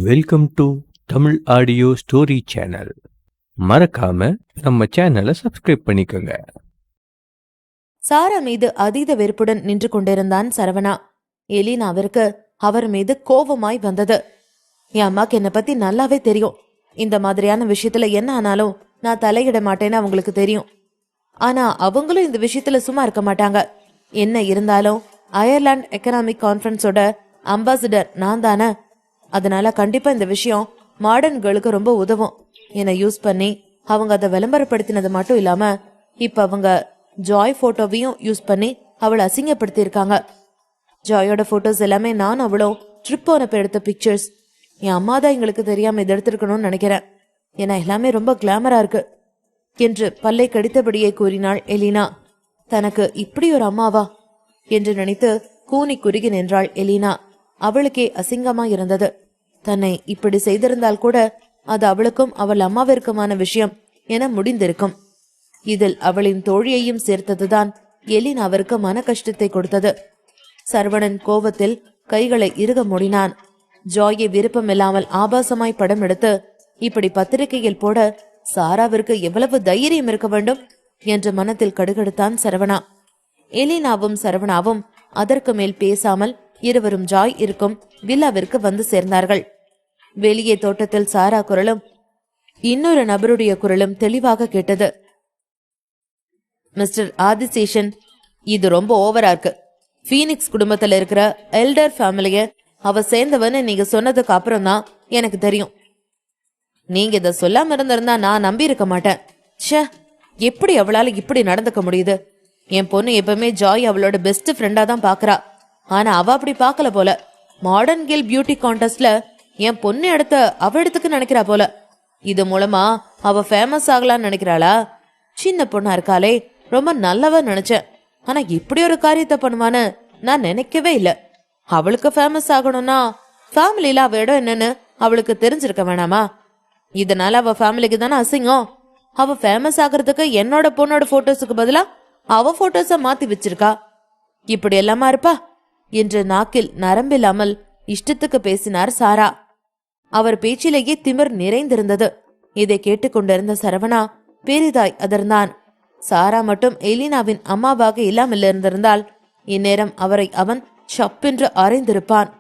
Welcome to Tamil audio story channel. மறக்காம நம்ம சேனலை சப்ஸ்கிரைப் பண்ணிக்கோங்க. சாரா மீது அதீத வெறுப்புடன் நின்று கொண்டிருந்தான் சரவணா. எலினாவிற்கு அவர் மீது கோபமாய் வந்தது. என் அம்மாக்கு என்னை பத்தி நல்லாவே தெரியும். இந்த மாதிரியான விஷயத்துல என்ன ஆனாலும் நான் தலையிட மாட்டேன்னு அவங்களுக்கு தெரியும். ஆனா அவங்களும் இந்த விஷயத்துல சும்மா இருக்க மாட்டாங்க. என்ன இருந்தாலும் அயர்லாந்து எக்கனாமிக் கான்ஃபரன்ஸோட அம்பாசிடர் நான் தானே. அதனால கண்டிப்பா இந்த விஷயம் மாடர்ன் கேர்ளுக்கு ரொம்ப உதவும். என்னை யூஸ் பண்ணி அவங்க அதை விளம்பரப்படுத்தினது மட்டும் இல்லாம இப்ப அவங்க ஜாய் போட்டோவையும் யூஸ் பண்ணி அவளை அசிங்கப்படுத்தி இருக்காங்க. ஜாயோட போட்டோஸ் எல்லாமே நான் அவளும் ட்ரிப் போனப்ப எடுத்த பிக்சர்ஸ். என் அம்மா தான் எங்களுக்கு தெரியாம இதை எடுத்திருக்கணும்னு நினைக்கிறேன். ஏன்னா எல்லாமே ரொம்ப கிளாமரா இருக்கு என்று பல்லை கடித்தபடியே கூறினாள் எலினா. தனக்கு இப்படி ஒரு அம்மாவா என்று நினைத்து கூனி குறுகி நின்றாள் எலினா. அவளுக்கே அசிங்கமா இருந்தது. தன்னை இப்படி செய்திருந்தால் கூட அது அவளுக்கும் அவள் அம்மாவிற்குமான விஷயம் என முடிந்திருக்கும். இதில் அவளின் தோழியையும் சேர்த்ததுதான் எலினாவிற்கு மன கஷ்டத்தை கொடுத்தது. சரவணன் கோபத்தில் கைகளை இறுக மூடினான். ஜாயை விருப்பமில்லாமல் ஆபாசமாய் படம் எடுத்து இப்படி பத்திரிகையில் போட சாராவிற்கு எவ்வளவு தைரியம் இருக்க வேண்டும் என்று மனத்தில் கடுகடுத்தான் சரவணா. எலினாவும் சரவணாவும் அதற்கு மேல் பேசாமல் இருவரும் ஜாய் இருக்கும் வில்லாவிற்கு வந்து சேர்ந்தார்கள். வெளியே தோட்டத்தில் சாரா குரலும் இன்னொரு நபருடைய குரலும் தெளிவாக கேட்டது. மிஸ்டர் ஆதிசேஷன், இது ரொம்ப ஓவரா இருக்கு. பீனிக்ஸ் குடும்பத்துல இருக்கிற எல்டர் ஃபேமிலிய அவ சேர்ந்தவன்னு நீங்க சொன்னதுக்கு அப்புறம் தான் எனக்கு தெரியும். நீங்க இத சொல்லாம இருந்திருந்தா நான் நம்பி இருக்க மாட்டேன். ச்சே, எப்படி அவளால இப்படி நடந்துக்க முடியுது? என் பொண்ணு எப்பவுமே ஜாய் அவளோட பெஸ்ட் ஃப்ரெண்டா தான் பாக்குறா. ஆனா அவ அப்படி பாக்கல போல. மாடர்ன் கேர்ள் பியூட்டி கான்டெஸ்ட்ல என் பொண்ணு எடுத்த அவ இடத்துக்கு நினைக்கிறா போல. இது மூலமா அவ ஃபேமஸ் ஆகலான்னு நினைக்கிறாளா? சின்ன பொண்ணா இருக்காளே, ரொம்ப நல்லவ நினைச்சேன். ஆனா இப்படி ஒரு காரியத்தை பண்ணுவான்னு நான் நினைக்கவே இல்ல. அவளுக்கு ஃபேமஸ் ஆகணும்னா ஃபேமிலியில அவ இடம் என்னன்னு அவளுக்கு தெரிஞ்சிருக்க வேணாமா? இதனால அவ ஃபேமிலிக்கு தானே அசிங்கம். அவ ஃபேமஸ் ஆகிறதுக்கு என்னோட பொண்ணோட போட்டோஸுக்கு பதிலா அவ போட்டோஸ மாத்தி வச்சிருக்கா. இப்படி எல்லாமா இருப்பா என்று நாக்கில் நரம்பில்லாமல் இஷ்டத்துக்கு பேசினார் சாரா. அவர் பேச்சிலேயே திமிர் நிறைந்திருந்தது. இதை கேட்டுக்கொண்டிருந்த சரவணா பெரிதாய் அதர்ந்தான். சாரா மட்டும் எலினாவின் அம்மாவாக இல்லாமல் இருந்திருந்தால் இந்நேரம் அவரை அவன் சப்பென்று அறைந்திருப்பான்.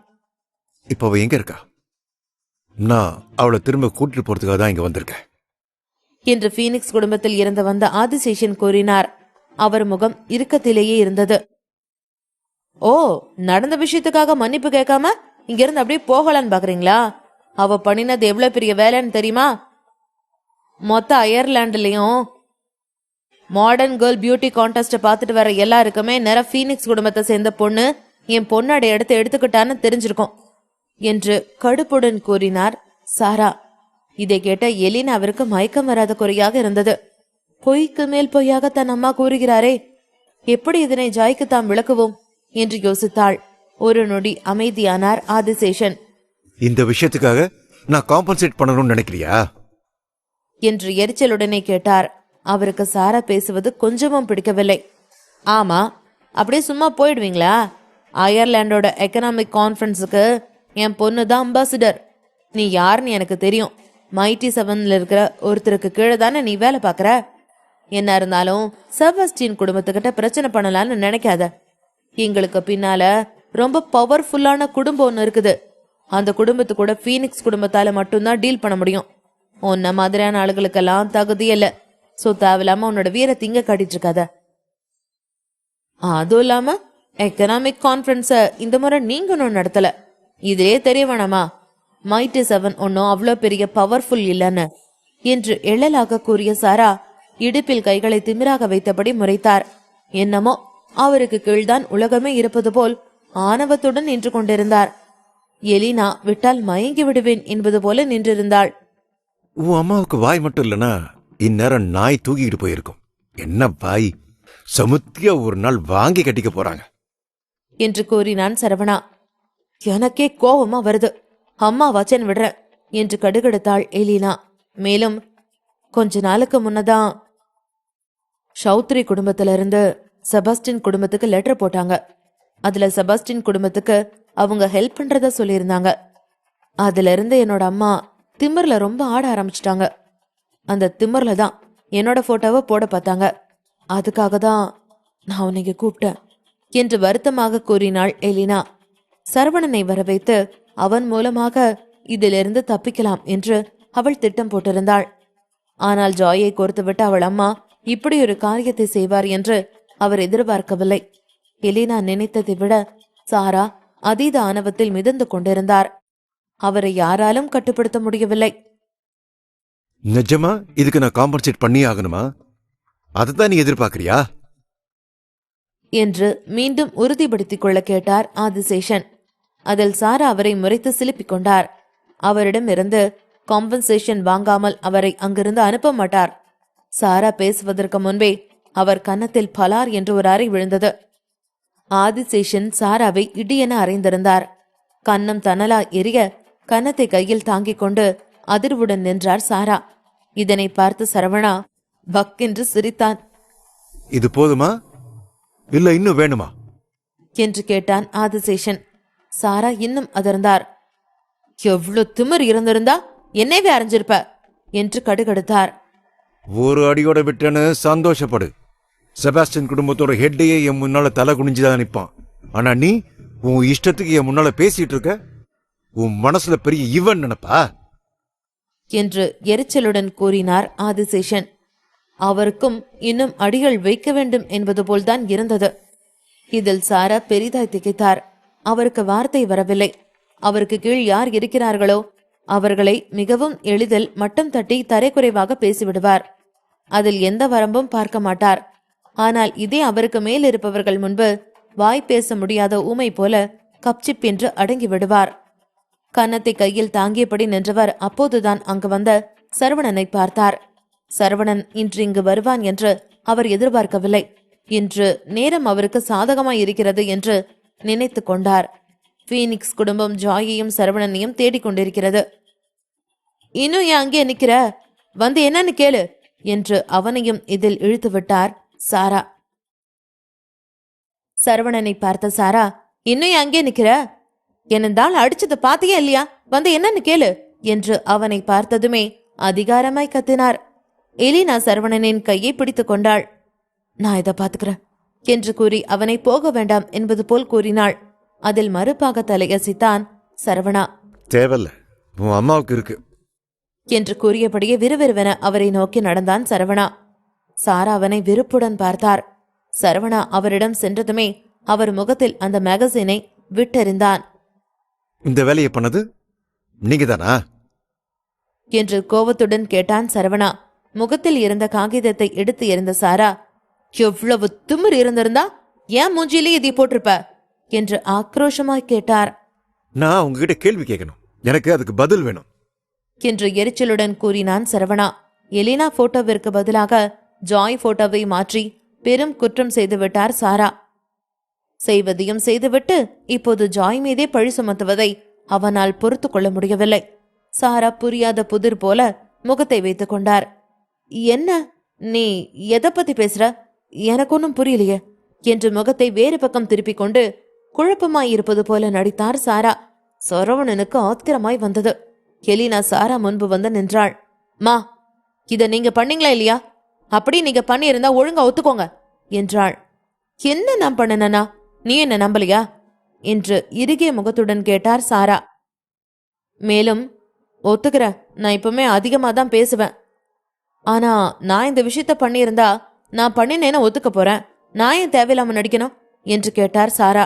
இப்ப அவ எங்க இருக்கா? நான் அவளை திரும்ப கூட்டிட்டு போறதுக்காக தான் இங்க வந்திருக்கேன் என்று பீனிக்ஸ் குடும்பத்தில் இருந்து வந்த ஆதிசேஷன் கூறினார். அவர் முகம் இறுக்கத்திலேயே இருந்தது. ஓ, நடந்த விஷயத்துக்காக மன்னிப்பு கேட்காம இங்க இருந்து அப்படியே போகலான்னு பாக்குறீங்களா? அவ பண்ணினது எவ்வளவு பெரிய வேலைன்னு தெரியுமா? மொத்த அயர்லாண்டுலயும் மாடர்ன் கேர்ள் பியூட்டி கான்டெஸ்ட பாத்துட்டு வர எல்லாருக்குமே நேரம் பீனிக்ஸ் குடும்பத்தை சேர்ந்த பொண்ணு என் பொண்ணோட இடத்தை எடுத்துக்கிட்டான்னு தெரிஞ்சிருக்கும் என்று கடுப்புடன் கூறினார் சாரா. இதை கேட்ட எலினாவிற்கு மயக்கம் வராத குறையாக இருந்தது. பொய்க்கு மேல் பொய்யாக தன் அம்மா கூறுகிறாரே, எப்படி இதனை ஜாய்க்கு தாம் விளக்குவோம் என்று யோசித்தாள். ஒரு நொடி அமைதியானார் ஆதிசேஷன். இந்த விஷயத்துக்காக நான் காம்பன்சேட் பண்ணணும்னு நினைக்கிறியா என்று எரிச்சலுடனே கேட்டார். அவருக்கு சாரா பேசுவது கொஞ்சமும் பிடிக்கவில்லை. ஆமா, அப்படியே சும்மா போயிடுவீங்களா? அயர்லாண்டோட எக்கனாமிக் கான்ஃபரன்ஸுக்கு என் பொண்ணு தான் அம்பாசிடர். நீ யாருன்னு எனக்கு தெரியும். மைட்டி 7ல இருக்கிற ஒருத்தருக்கு கீழே தானே நீ வேலை பாக்குற. என்ன இருந்தாலும் செபஸ்டின் குடும்பத்துக்கிட்ட பிரச்சனை பண்ணலான்னு நினைக்காத. எங்களுக்கு பின்னால ரொம்ப பவர்ஃபுல்லான குடும்பம் ஒன்று இருக்குது. அந்த குடும்பத்து கூட பீனிக்ஸ் குடும்பத்தால மட்டும்தான் டீல் பண்ண முடியும். உன்ன மாதிரியான ஆளுகளுக்கெல்லாம் தகுதி இல்ல. சோ தேவையில்லாம உன்னோட வீர திங்க காட்டிட்டு இருக்காத. அதுவும் இல்லாம எக்கனாமிக் கான்ஃபரன்ஸ இந்த முறை நீங்க ஒன்னும் நடத்தல. இதுலயே தெரிய வேணாமா மைட்டி 7 ஒன்னும் அவ்வளோ பெரிய பவர்ஃபுல் இல்லன்னு என்று எழலாக கூறிய சாரா இடுப்பில் கைகளை திமிராக வைத்தபடி முறைத்தார். என்னமோ அவருக்கு கீழ்தான் உலகமே இருப்பது போல் ஆணவத்துடன் நின்று கொண்டிருந்தார். எலினா விட்டால் மயங்கி விடுவேன் என்பது போல நின்றிருந்தாள். உன் அம்மாவுக்கு வாய் மட்டும் இல்லனா இந்நேரம் நாய் தூக்கிட்டு போயிருக்கும். என்ன வாய்! சமுத்தியா ஒரு நாள் வாங்கி கட்டிக்க போறாங்க என்று கூறினான் சரவணா. எனக்கே கோபமா வருது. அம்மா வாச்சன் விடுறேன் என்று கடுகடுத்தாள் எலினா. மேலும் கொஞ்ச நாளுக்கு முன்னதான் சௌத்ரி குடும்பத்தில இருந்து செபஸ்டின் குடும்பத்துக்கு லெட்டர் போட்டாங்க. அதுல செபஸ்டின் குடும்பத்துக்கு அவங்க ஹெல்ப் பண்றதா சொல்லியிருந்தாங்க. அதுல இருந்து என்னோட அம்மா திமிர்ல ரொம்ப ஆட ஆரம்பிச்சிட்டாங்க. அந்த திமிர்ல தான் என்னோட போட்டோவை போட பார்த்தாங்க. அதுக்காக தான் நான் உன்னை கூப்பிட்டேன் என்று வருத்தமாக கூறினாள் எலினா. சரவணனை வரவைத்து அவன் மூலமாக இதிலிருந்து தப்பிக்கலாம் என்று அவள் திட்டம் போட்டிருந்தாள். ஆனால் ஜாயை கோர்த்துவிட்டு அவள் அம்மா இப்படி ஒரு காரியத்தை செய்வார் என்று அவர் எதிர்பார்க்கவில்லை. எலினா நினைத்ததை விட சாரா அதீத ஆணவத்தில் மிதந்து கொண்டிருந்தார். அவரை யாராலும் கட்டுப்படுத்த முடியவில்லை. நிஜமா இதுக்கு நான் காம்பன்சேட் பண்ணி ஆகணுமா? அதைத்தான் நீ எதிர்பார்க்கறியா என்று மீண்டும் உறுதிப்படுத்திக் கொள்ள கேட்டார் ஆதிசேஷன். அதில் சாரா அவரை முறைத்து சிலுப்பிக் கொண்டார். அவரிடமிருந்து காம்பன்சேஷன் வாங்காமல் அவரை அங்கிருந்து அனுப்ப மாட்டார். சாரா பேசுவதற்கு முன்பே அவர் கன்னத்தில் பலார் என்று ஒரு அறை விழுந்தது. ஆதிசேஷன் சாராவை இடியென அறைந்திருந்தார். கன்னம் தனலா எரிய கன்னத்தை கையில் தாங்கிக் கொண்டு அதிர்வுடன் நின்றார் சாரா. இதனை பார்த்து சரவணா பக்கென்று சிரித்தான். இது போதுமா இல்ல இன்னும் வேணுமா என்று கேட்டான் ஆதிசேஷன். சாரா இன்னும் அதிர்ந்தார். எவ்வளவு திமிர் இருந்திருந்தா என்னைவே அரைஞ்சிருப்ப என்று கடுகடுத்தார். ஒரு அடியோட விட்டேன்னு சந்தோஷப்படு. செபாஸ்டின் குடும்பத்தோட ஹெட்டையே என் முன்னால தலை குனிஞ்சுதான் நிப்பான். ஆனா நீ உன் இஷ்டத்துக்கு என் முன்னால பேசிட்டு இருக்க. உன் மனசுல பெரிய இவன் நினைப்பா என்று எரிச்சலுடன் கூறினார் ஆதிசேஷன். அவருக்கும் இன்னும் அடிகள் வைக்க வேண்டும் என்பது போல்தான் இருந்தது. இதில் சாரா பெரிதாய் திகைத்தார். அவருக்கு வார்த்தை வரவில்லை. அவருக்கு கீழ் யார் இருக்கிறார்களோ அவர்களை மிகவும் எளிதில் மட்டம் தட்டி தரைக்குறைவாக பேசிவிடுவார். அதில் எந்த வரம்பும் பார்க்க மாட்டார். ஆனால் இதே அவருக்கு மேல் இருப்பவர்கள் முன்பு வாய் பேச முடியாத ஊமை போல கப்சிப் என்று அடங்கி விடுவார். கன்னத்தை கையில் தாங்கியபடி நின்றவர் அப்போதுதான் அங்கு வந்த சரவணனை பார்த்தார். சரவணன் இன்று இங்கு வருவான் என்று அவர் எதிர்பார்க்கவில்லை. இன்று நேரம் அவருக்கு சாதகமாய் இருக்கிறது என்று நினைத்து கொண்டார். பீனிக்ஸ் குடும்பம் ஜாயையும் சரவணனையும் தேடிக்கொண்டிருக்கிறது. இன்னும் ஏன் அங்கே நிக்கிற? வந்து என்னன்னு கேளு என்று அவனையும் இதில் இழுத்து விட்டார் சாரா. சரவணனை பார்த்த சாரா, இன்னும் ஏன் அங்கே நிக்கிற? என்னந்தால் அடிச்சதை பாத்தியா இல்லையா? வந்து என்னன்னு கேளு என்று அவனை பார்த்ததுமே அதிகாரமாய் கத்தினார். எலினா சரவணனின் கையை பிடித்துக் கொண்டாள். நான் இதை பாத்துக்கிறேன் என்று கூறி அவனை போக வேண்டாம் என்பது போல் கூறினாள். அதில் மறுப்பாக தலையசித்தான் சரவணா. தேவையில்ல, உன் அம்மாவுக்கு இருக்கு என்று கூறியபடியே விறுவிறுவென அவரை நோக்கி நடந்தான் சரவணா. சாரா அவனை வெறுப்புடன் பார்த்தார். சரவணா அவரிடம் சென்றதுமே அவர் முகத்தில் அந்த மேகசினை விட்டெறிந்தான். இந்த வேலையை பண்ணது நீங்க தானா என்று கோபத்துடன் கேட்டான் சரவணா. முகத்தில் இருந்த காகிதத்தை எடுத்து எறிந்த சாரா, எவ்வளவு திமிர் இருந்திருந்தா ஏன் மூஞ்சியிலே இதை போட்டிருப்ப என்று ஆக்ரோஷமாய் கேட்டார். நான் உங்ககிட்ட கேள்வி கேட்கணும், எனக்கு அதுக்கு பதில் வேணும் என்று எரிச்சலுடன் கூறினான் சரவணா. எலினா போட்டோவிற்கு பதிலாக ஜாய் போட்டோவை மாற்றி பெரும் குற்றம் செய்துவிட்டார் சாரா. செய்வதையும் செய்துவிட்டு இப்போது ஜாய் மீதே பழி சுமத்துவதை அவனால் பொறுத்து கொள்ள முடியவில்லை. சாரா புரியாத புதிர் போல முகத்தை வைத்துக் கொண்டார். என்ன, நீ எதை பத்தி பேசுற? எனக்கு ஒன்னும் புரியலையே என்று முகத்தை வேறு பக்கம் திருப்பிக் கொண்டு குழப்பமாய் இருப்பது போல நடித்தார் சாரா. சரவணனுக்கு ஆத்திரமாய் வந்தது. எலினா சாரா முன்பு வந்து நின்றாள். மா, இத நீங்க பண்ணீங்களா இல்லையா? அப்படி நீங்க பண்ணியிருந்தா ஒழுங்கா ஒத்துக்கோங்க என்றாள். என்ன நான் பண்ணனா? நீ என்ன நம்பலையா என்று இறுகிய முகத்துடன் கேட்டார் சாரா. மேலும், ஒத்துக்கிற, நான் இப்பவுமே அதிகமா தான் பேசுவேன். ஆனா நான் இந்த விஷயத்த பண்ணியிருந்தா நான் பண்ணினேன்னு ஒத்துக்க போறேன். நான் ஏன் தேவையில்லாம நடிக்கணும் என்று கேட்டார் சாரா.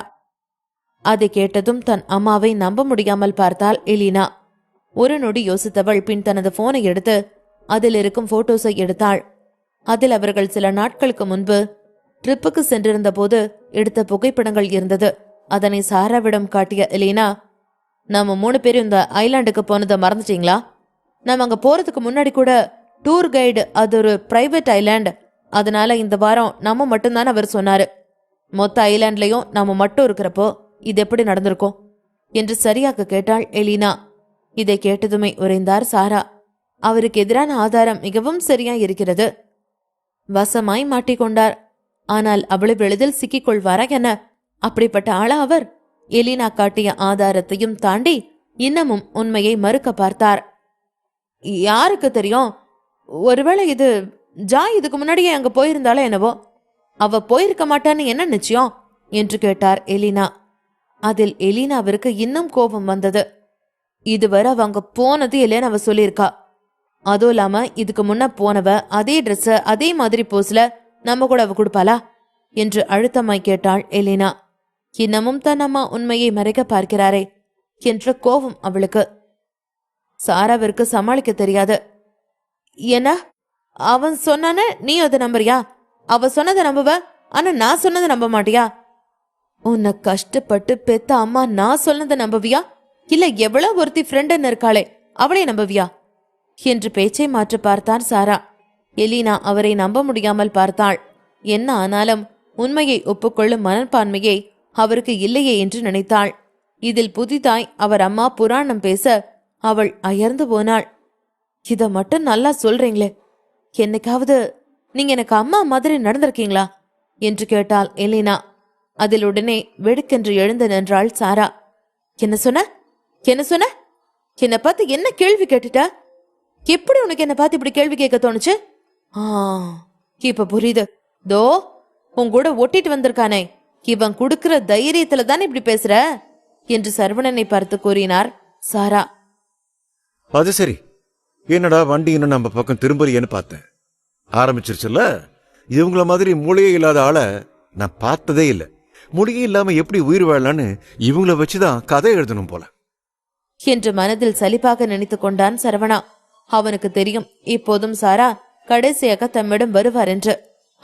அதை கேட்டதும் தன் அம்மாவை நம்ப முடியாமல் பார்த்தாள் எலினா. ஒரு நொடி யோசித்தவள் பின் தனது போனை எடுத்து அதில் இருக்கும் போட்டோஸை எடுத்தாள். அதில் அவர்கள் சில நாட்களுக்கு முன்பு ட்ரிப்புக்கு சென்றிருந்த போது எடுத்த புகைப்படங்கள் இருந்தது. அதனை சாராவிடம் காட்டிய எலினா, நம்ம 3 பேரும் இந்த ஐலாண்டுக்கு போனதை மறந்துட்டீங்களா? நம்ம அங்க போறதுக்கு முன்னாடி கூட டூர் கைடு அது ஒரு பிரைவேட் ஐலாண்ட், அதனால இந்த வாரம் நம்ம மட்டும்தான் அவர் சொன்னாரு. மொத்த ஐலாண்ட்லயும் நாம மட்டும் இருக்கிறப்போ இது எப்படி நடந்திருக்கும் என்று சரியாக கேட்டாள் எலினா. இதை கேட்டதுமே உறைந்தார் சாரா. அவருக்கு எதிரான ஆதாரம் மிகவும் சரியா இருக்கிறது. வசமாய் மாட்டிக்கொண்டார். ஆனால் அவ்வளவு எளிதில் சிக்கிக் கொள்வாரா என்ன? அப்படிப்பட்ட ஆளா அவர்? எலினா காட்டிய ஆதாரத்தையும் தாண்டி இன்னமும் உண்மையை மறுக்க பார்த்தார். யாருக்கு தெரியும், ஒருவேளை இது ஜாய் இதுக்கு முன்னாடியே அங்க போயிருந்தாலும் என்னவோ. அவ போயிருக்க மாட்டான்னு என்ன நிச்சயம் என்று கேட்டார் எலினா. அதில் எலினாவிற்கு இன்னும் கோபம் வந்தது. இதுவரை அவங்க போனது இல்லைன்னு அவ சொல்லியிருக்கா. அதுவும் இல்லாம இதுக்கு முன்ன போனவ அதே ட்ரெஸ் அதே மாதிரி போஸ்ல நம்ம கூட அவ கொடுப்பாளா என்று அழுத்தமாய் கேட்டாள் எலினா. இன்னமும் தன் அம்மா உண்மையை மறைக்க பார்க்கிறாரே என்ற கோபம் அவளுக்கு. சாராவிற்கு சமாளிக்க தெரியாது. என்ன அவன் சொன்னான நீ அதை நம்புறியா? அவ சொன்னதை நம்புவ, ஆனா நான் சொன்னதை நம்ப மாட்டியா? உன்னை கஷ்டப்பட்டு பெத்த அம்மா நான் சொன்னதை நம்புவியா, இல்ல எவ்வளவு ஒருத்தி ஃப்ரெண்டுன்னு இருக்காளே அவளே நம்புவியா என்று பேச்சை மாற்ற பார்த்தார் சாரா. எலினா அவரை நம்ப முடியாமல் பார்த்தாள். என்ன ஆனாலும் உண்மையை ஒப்புக்கொள்ளும் மனப்பான்மையை அவருக்கு இல்லையே என்று நினைத்தாள். இதில் புதிதாய் அவர் அம்மா புராணம் பேச அவள் அயர்ந்து போனாள். இத மட்டும் நல்லா சொல்றீங்களே, என்னைக்காவது நீங்க எனக்கு அம்மா மாதிரி நடந்திருக்கீங்களா என்று கேட்டாள் எலினா. அதில் உடனே வெடுக்கென்று எழுந்து நின்றாள் சாரா. என்ன சொன்ன என்ன சொன்ன? என்னை பார்த்து என்ன கேள்வி கேட்டுட்ட? எப்படி உனக்கு என்ன பார்த்து இப்படி கேள்வி கேட்க தோணுச்சு? இப்ப புரியுது. தோ உன் கூட ஒட்டிட்டு வந்திருக்கானே, இவன் குடுக்கிற தைரியத்துல தானே இப்படி பேசுற என்று சரவணனை பார்த்து கூறினார் சாரா. அது சரி, என்னடா வண்டி இன்னும் நம்ம பக்கம் திரும்பலையேன்னு பார்த்தேன். ஆரம்பிச்சிருச்சுல்ல. இவங்கள மாதிரி மூளையே இல்லாத ஆளை நான் பார்த்ததே இல்லை. மூளையே இல்லாம எப்படி உயிர் வாழலான்னு இவங்கள வச்சுதான் கதை எழுதணும் போல என்று மனதில் சலிப்பாக நினைத்து கொண்டான் சரவணா. அவனுக்கு தெரியும் இப்போதும் சாரா கடைசியாக தம்மிடம் வருவார் என்று.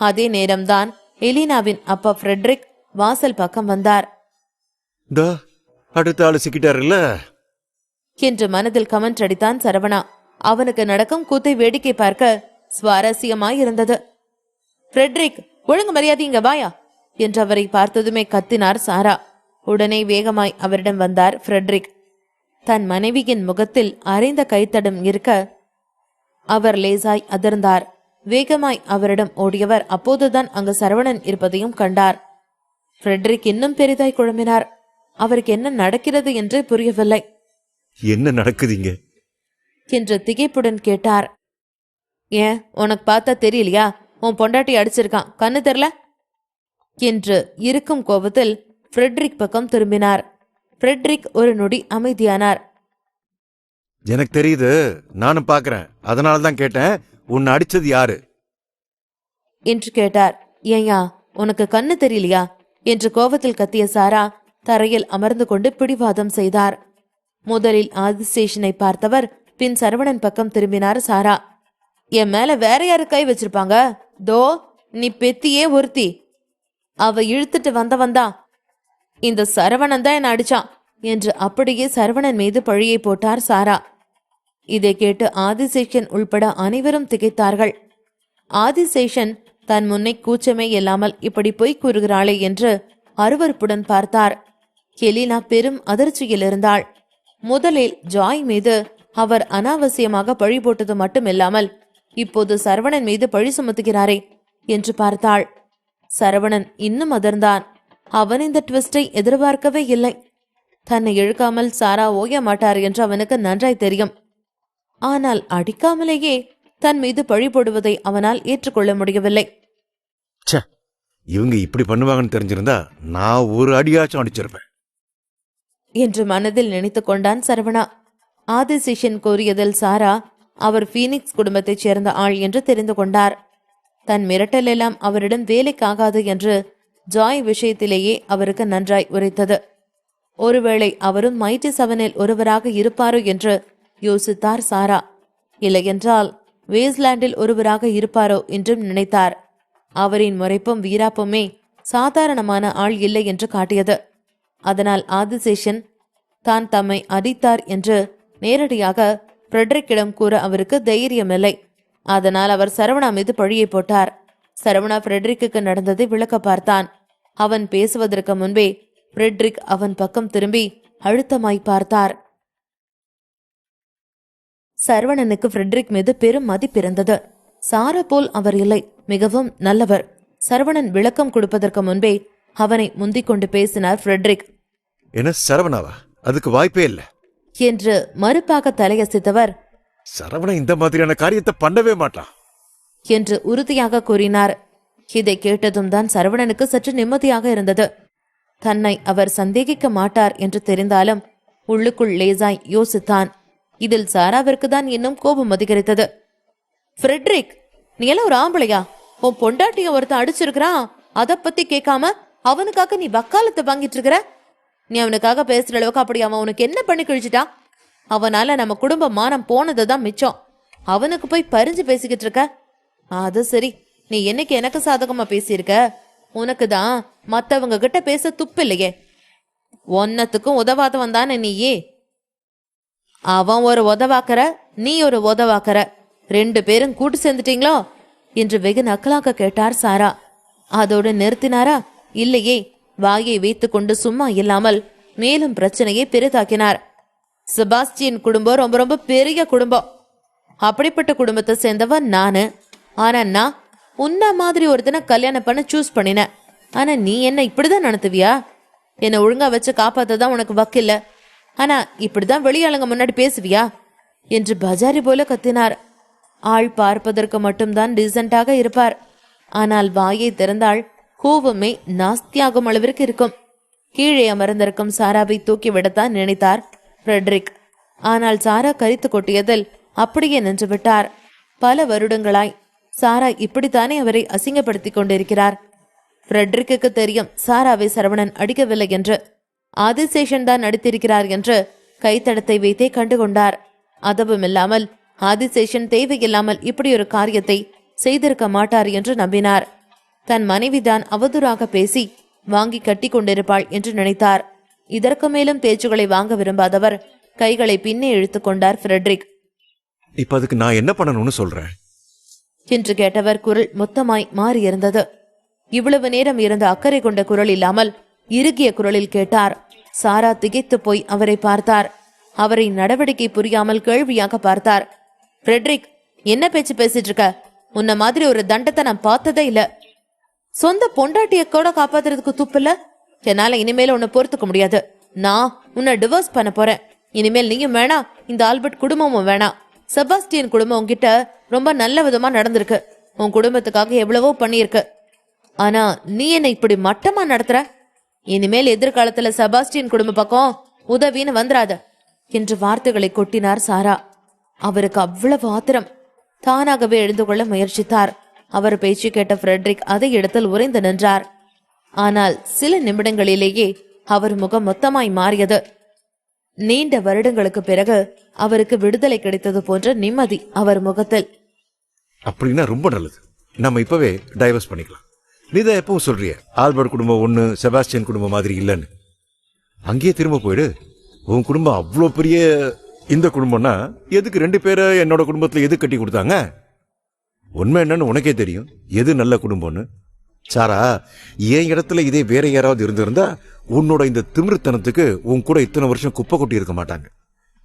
அதே நேரம்தான் எலினாவின் அப்பா ஃப்ரெட்ரிக் வாசல் பக்கம் வந்தார். அடுத்த ஆளு சிக்கிட்டாருல்ல என்று மனதில் கமெண்ட் அடித்தான் சரவணா. அவனுக்கு நடக்கும் கூத்தை வேடிக்கை பார்க்க சுவாரஸ்யமாயிருந்தது. ஃப்ரெட்ரிக், ஒழுங்கு மரியாதை இங்க வாயா என்று அவரை பார்த்ததுமே கத்தினார் சாரா. உடனே வேகமாய் அவரிடம் வந்தார் ஃப்ரெட்ரிக். தன் மனைவியின் முகத்தில் அரைந்த கைத்தடம் இருக்க அவர் லேசாய் அதிர்ந்தார். வேகமாய் அவரிடம் ஓடியவர் அப்போதுதான் அங்கு சரவணன் இருப்பதையும் கண்டார். ஃப்ரெட்ரிக் இன்னும் பெரிதாய் குழம்பினார். அவருக்கு என்ன நடக்கிறது என்று புரியவில்லை. என்ன நடக்குதுங்க என்று திகைப்புடன் கேட்டார். ஏன் உனக்கு பார்த்தா தெரியலையா? உன் பொண்டாட்டி அடிச்சிருக்கான், கண்ணு தெரியல என்று இருக்கும் கோபத்தில் ஃப்ரெட்ரிக் பக்கம் திரும்பினார். ஃப்ரெட்ரிக் ஒரு நொடி அமைதியானார். எனக்கு தெரியுது, நானும் பாக்குறேன், அதனாலதான் கேட்டேன், உன்னை அடிச்சது யாரு என்று கேட்டார். ஏயா உனக்கு கண்ணு தெரியலையா என்று கோபத்தில் கத்திய சாரா தரையில் அமர்ந்து கொண்டு பிடிவாதம் செய்தார். முதலில் ஆதிசேஷனை பார்த்தவர் பின் சரவணன் பக்கம் திரும்பினார் சாரா. என் மேல வேற யாரு கை வச்சிருப்பாங்க? தோ நீ பெத்தியே ஒருத்தி, அவ இழுத்துட்டு வந்தவன்தான். இந்த சரவணன் தான் என்ன அடிச்சான் என்று அப்படியே சரவணன் மீது பழியை போட்டார் சாரா. இதை கேட்டு ஆதிசேஷன் உள்பட அனைவரும் திகைத்தார்கள். ஆதிசேஷன் தன் முன்னே கூச்சமே இல்லாமல் இப்படி பொய் கூறுகிறாளே என்று அருவருப்புடன் பார்த்தார். எலினா பெரும் அதிர்ச்சியில் இருந்தாள். முதலில் ஜாய் மீது அவர் அனாவசியமாக பழி போட்டது மட்டுமில்லாமல் இப்போது சரவணன் மீது பழி சுமத்துகிறாரே என்று பார்த்தாள். சரவணன் இன்னும் அதிர்ந்தான். அவன் இந்த ட்விஸ்டை எதிர்பார்க்கவே இல்லை. தன்னை இழுக்காமல் சாரா ஓய மாட்டார் என்று அவனுக்கு நன்றாய் தெரியும். ஆனால் அடிக்காமலேயே தன் மீது பழி போடுவதை அவனால் ஏற்றுக்கொள்ள முடியவில்லை. இவங்க இப்படி பண்ணுவாங்கன்னு தெரிஞ்சிருந்தா நான் ஒரு அடியாச்சும் அடிச்சிருப்பேன் என்று மனதில் நினைத்து கொண்டான் சரவணா. ஆதிசேஷன் கூறியதில் சாரா அவர் பீனிக்ஸ் குடும்பத்தைச் சேர்ந்த ஆள் என்று தெரிந்து கொண்டார். தன் மிரட்டல் எல்லாம் அவரிடம் வேலைக்காகாது என்று ஜாய் விஷயத்திலேயே அவருக்கு நன்றாய் உரைத்தது. ஒருவேளை அவரும் மைட்டி 7இல் ஒருவராக இருப்பாரோ என்று யோசித்தார் சாரா. இல்லையென்றால் வேஸ்லாண்டில் ஒருவராக இருப்பாரோ என்றும் நினைத்தார். அவரின் முறைப்பும் வீராப்புமே சாதாரணமான ஆள் இல்லை என்று காட்டியது. அதனால் ஆதிசேஷன் தான் தம்மை அடித்தார் என்று நேரடியாக ஃப்ரெட்ரிக்கிடம் கூற அவருக்கு தைரியமில்லை. அதனால் அவர் சரவணா மீது பழியை போட்டார். சரவணா ஃப்ரெட்ரிக்கு நடந்ததை விளக்க பார்த்தான். அவன் பேசுவதற்கு முன்பே ஃப்ரெட்ரிக் அவன் பக்கம் திரும்பி அழுத்தமாய் பார்த்தார். சரவணனுக்கு ஃப்ரெட்ரிக் மீது பெரும் மதிப்பிருந்தது. சாரா போல் அவர் இல்லை, மிகவும் நல்லவர். சரவணன் விளக்கம் கொடுப்பதற்கு முன்பே அவனை முந்திக் கொண்டு பேசினார் ஃப்ரெட்ரிக். என்ன சரவணாவா? அதுக்கு வாய்ப்பே இல்லை. என்று மறுப்பாக தலையசைத்தவர் சரவணன் இந்த மாதிரியான காரியத்தை பண்ணவே மாட்டான் என்று உறுதியாக கூறினார். இதை கேட்டதும் தான் சரவணனுக்கு சற்று நிம்மதியாக இருந்தது. தன்னை அவர் சந்தேகிக்க மாட்டார் என்று தெரிந்தாலும் உள்ளுக்குள் லேசாய் யோசித்தான். இதில் சாராவிற்கு தான் இன்னும் கோபம் அதிகரித்தது. ஃப்ரெட்ரிக், நீ எல்லாம் ஒரு ஆம்பளையா? உன் பொண்டாட்டிய ஒருத்தன் அடிச்சிருக்கிறான், அதை பத்தி கேட்காம அவனுக்காக நீ வக்காலத்தை வாங்கிட்டு இருக்கிற. நீ அவனுக்காக பேசுற அளவுக்கு அப்படி அவன் உனக்கு என்ன பண்ணி கழிச்சிட்டான்? அவனால நம்ம குடும்ப மானம் போனதுதான் மிச்சம். அவனுக்கு போய் பறிஞ்சு பேசிக்கிட்டு இருக்க. அது சரி, நீ என்னைக்கு எனக்கு சாதகமா பேசியிருக்க? உனக்கு தான் மத்தவங்க கிட்ட பேச துப்பு இல்லையே. ஒன்னத்துக்கும் உதவாதவன் தானே நீயே. அவன் ஒரு உதவாக்கற, நீ ஒரு உதவாக்கற, 2 பேரும் கூட்டு சேர்ந்துட்டீங்களோ என்று வெகு நக்கலாக கேட்டார் சாரா. அதோடு நிறுத்தினாரா? இல்லையே. வாயை வைத்துக் கொண்டு சும்மா இல்லாமல் மேலும் பிரச்சனையை பெரிதாக்கினார். செபாஸ்டியன் குடும்பம் ரொம்ப ரொம்ப பெரிய குடும்பம். அப்படிப்பட்ட குடும்பத்தை சேர்ந்தவன் நானு. ஆனா நான் உன்ன மாதிரி ஒருத்தனை கல்யாணம் பண்ண சூஸ் பண்ணினேன். ஆனா நீ என்ன இப்படிதான் நடத்துவியா? என்னை ஒழுங்கா வச்சு காப்பாத்ததான் உனக்கு வக்கில்ல. ஆனா இப்படிதான் வெளியாளுங்க முன்னாடி பேசுவியா என்று பஜாரி போல கத்தினார். ஆள் பார்ப்பதற்கு மட்டும்தான் டீசென்டாக இருப்பார். ஆனால் வாயை திறந்தால் கோவமே நாஸ்தியாகும் அளவிற்கு இருக்கும். கீழே அமர்ந்திருக்கும் சாராவை தூக்கி விடத்தான் நினைத்தார் ஃப்ரெட்ரிக். ஆனால் சாரா கரித்து கொட்டியதில் அப்படியே நின்று விட்டார். பல வருடங்களாய் சாரா இப்படித்தானே அவரை அசிங்கப்படுத்தி கொண்டிருக்கிறார். ஃப்ரெட்ரிக்கு தெரியும் சாராவை சரவணன் அடிக்கவில்லை என்று. ஆதிசேஷன் தான் நடித்திருக்கிறார் என்று கைத்தடத்தை வைத்தே கண்டுகொண்டார். அதுவும் இல்லாமல் ஆதிசேஷன் தேவையில்லாமல் இப்படி ஒரு காரியத்தை செய்திருக்க மாட்டார் என்று நம்பினார். தன் மனைவிதான் அவதூறாக பேசி வாங்கி கட்டி கொண்டிருப்பாள் என்று நினைத்தார். இதற்கு மேலும் பேச்சுகளை வாங்க விரும்பாதவர் கைகளை பின்னே இழுத்துக் கொண்டார் ஃப்ரெட்ரிக். இப்ப அதுக்கு நான் என்ன பண்ணணும்னு சொல்றேன் என்று கேட்டவர் குரல் மொத்தமாய் மாறியிருந்தது. இவ்வளவு நேரம் இருந்த அக்கறை கொண்ட குரல் இல்லாமல் இறுகிய குரலில் கேட்டார். சாரா திகைத்து போய் அவரை பார்த்தார். அவரை நடவடிக்கை புரியாமல் கேள்வியாக பார்த்தார். ஃப்ரெட்ரிக், என்ன பேச்சு பேசிட்டு இருக்க? உன்ன மாதிரி ஒரு தண்டத்தை நான் பார்த்ததே இல்ல. சொந்த பொண்டாட்டிய கூட காப்பாத்துறதுக்கு துப்பில்ல. என்னால இனிமேல உன்னை பொறுத்துக்க முடியாது. நான் உன்னை டிவோர்ஸ் பண்ண போறேன். இனிமேல் நீயும் வேணாம், இந்த ஆல்பர்ட் குடும்பமும் வேணாம். செபாஸ்டியன் குடும்பம் உன்கிட்ட ரொம்ப நல்ல விதமா நடந்திருக்கு. உன் குடும்பத்துக்காக எவ்வளவோ பண்ணியிருக்கு. ஆனா நீ என்ன இப்படி மட்டமா நடத்துற? இனிமேல் எதிர்காலத்துல செபாஸ்டியன் குடும்ப பக்கம் உதவின்னு வந்துராத என்று வார்த்தைகளை கொட்டினார் சாரா. அவருக்கு அவ்வளவு ஆத்திரம். தானாகவே எழுந்து கொள்ள முயற்சித்தார். அவர் பேச்சு கேட்ட ஃப்ரெட்ரிக் அதே இடத்தில் உறைந்து நின்றார். ஆனால் சில நிமிடங்களிலேயே அவர் முகம் மொத்தமாய் மாறியது. நீண்ட வருடங்களுக்கு பிறகு அவருக்கு விடுதலை கிடைத்தது போன்ற நிம்மதி அவர் முகத்தில். அப்படின்னா ரொம்ப நல்லது. நம்ம இப்பவே டைவர்ஸ் பண்ணிக்கலாம். நீதான் எப்பவும் சொல்றிய ஆல்பர்ட் குடும்பம் ஒண்ணு செபாஸ்டியன் குடும்பம் மாதிரி இல்லைன்னு. அங்கேயே திரும்ப போயிடு. உன் குடும்பம் அவ்வளோ பெரிய இந்த குடும்பம்னா எதுக்கு 2 பேரை என்னோட குடும்பத்துல எது கட்டி கொடுத்தாங்க? உண்மை என்னன்னு உனக்கே தெரியும், எது நல்ல குடும்பம்னு. சாரா, என் இடத்துல இதே வேற யாராவது இருந்திருந்தா உன்னோட இந்த திமிருத்தனத்துக்கு உன் கூட இத்தனை வருஷம் குப்பை கொட்டி இருக்க மாட்டாங்க.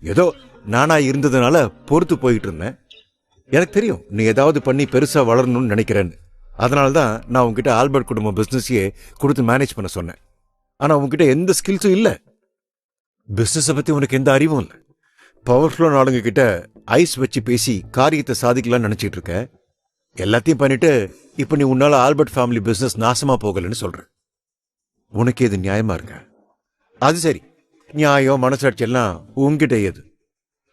ஏதோ நானா இருந்ததுனால பொறுத்து போயிட்டு இருந்தேன். எனக்கு தெரியும் நீ ஏதாவது பண்ணி பெருசா வளரணும்னு நினைக்கிறேன்னு. அதனால்தான் நான் உன்கிட்ட ஆல்பர்ட் குடும்பம் பிசினஸையே கொடுத்து மேனேஜ் பண்ண சொன்னேன். ஆனா உன்கிட்ட எந்த ஸ்கில்ஸும் இல்லை. பிசினஸை பத்தி உனக்கு எந்த அறிவும் இல்லை. பவர்ஃபுல்லான ஆளுங்க கிட்ட ஐஸ் வச்சு பேசி காரியத்தை சாதிக்கலாம்னு நினைச்சிட்டு இருக்க. எல்லாத்தையும் பண்ணிட்டு இப்ப நீ உன்னால ஆல்பர்ட் ஃபேமிலி பிசினஸ் நாசமா போகலன்னு சொல்ற. உனக்கு எது நியாயமா இருக்க? அது சரி, நியாயம் மனசாட்சி எல்லாம் உன்கிட்ட ஏது?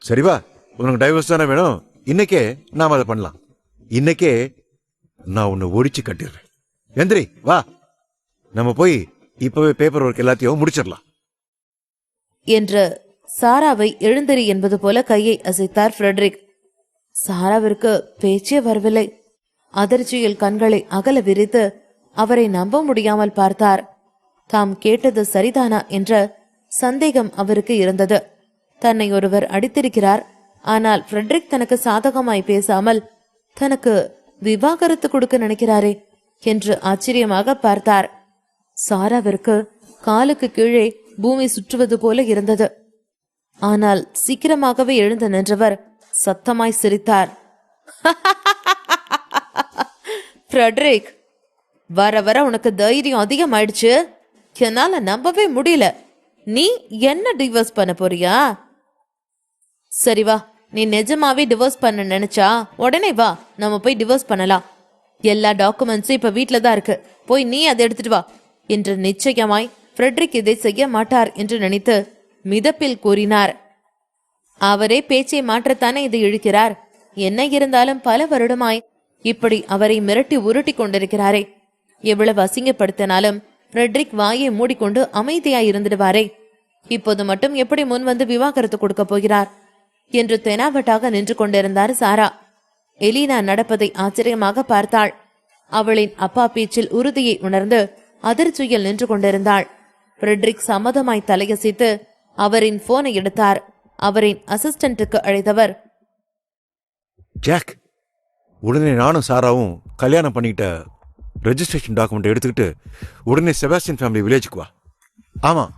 சரிவா, உனக்கு டைவர்ஸ் தானே வேணும். இன்னைக்கே நாம அதை பண்ணலாம். இன்னைக்கே நான் உன்னை ஒடிச்சு கட்டிடுறேன். எந்திரி வா, நம்ம போய் இப்பவே பேப்பர் ஒர்க் எல்லாத்தையும் முடிச்சிடலாம் என்று சாராவை எழுந்திரி என்பது போல கையை அசைத்தார் ஃப்ரெட்ரிக். சாராவிற்கு பேச்சே வரவில்லை. அதிர்ச்சியில் கண்களை அகல விரித்து அவரை நம்ப முடியாமல் பார்த்தார். தாம் கேட்டது சரிதானா என்ற சந்தேகம் அவருக்கு இருந்தது. தன்னை ஒருவர் அடித்திருக்கிறார். ஆனால் ஃப்ரெட்ரிக் தனக்கு சாதகமாய் பேசாமல் தனக்கு விவாகரத்து கொடுக்க நினைக்கிறாரே என்று ஆச்சரியமாக பார்த்தார். சாராவிற்கு காலுக்கு கீழே பூமி சுற்றுவது போல இருந்தது. ஆனால் சீக்கிரமாகவே எழுந்து நின்றவர் சத்தமாய் சிரித்தார். ஃப்ரெட்ரிக், வர வர உனக்கு தைரியம் அதிகமாயிடுச்சு. என்னால நம்பவே முடியல. நீ என்ன டிவோர்ஸ் பண்ண போறியா? சரி வா, நீ நிஜமாவே டிவோர்ஸ் பண்ண நினைச்சா உடனே வா, நம்ம போய் டிவோர்ஸ் பண்ணலாம். எல்லா டாக்குமெண்ட்ஸும் இப்ப வீட்ல தான் இருக்கு, போய் நீ அதை எடுத்துட்டு வா என்று நிச்சயமாய் ஃப்ரெட்ரிக் இதை செய்ய மாட்டார் என்று நினைத்து மிதப்பில் கூறினார். அவரே பேச்சை மாற்றத்தானே இதை இழுக்கிறார். என்ன இருந்தாலும் பல வருடமாய் இப்படி அவரை மிரட்டி உருட்டி கொண்டிருக்கிறாரே. எவ்வளவு அசிங்கப்படுத்தினாலும் ஃப்ரெட்ரிக் வாயை மூடிக்கொண்டு அமைதியாய் இருந்துடுவாரே. இப்போது மட்டும் எப்படி முன் வந்து விவாகரத்து கொடுக்க போகிறார் என்று தெனாவட்டாக நின்று கொண்டிருந்தார் சாரா. எலினா நடப்பதை ஆச்சரியமாக பார்த்தாள். அவளின் அப்பா பேச்சில் உறுதியை உணர்ந்து அதிர்ச்சியில் நின்று கொண்டிருந்தாள். ஃப்ரெட்ரிக் சம்மதமாய் தலையசைத்து அவரின் போனை எடுத்தார். அவரின் அசிஸ்டன்ட்டுக்கு அழைத்தவர், ஜாக், உடனே நானும் சாராவும் கல்யாணம் பண்ணிக்கிட்ட ரெஜிஸ்ட்ரேஷன் டாக்குமெண்ட் எடுத்துக்கிட்டு உடனே செபாஸ்டியன் ஃபேமிலி வில்லேஜுக்கு வா. ஆமாம்,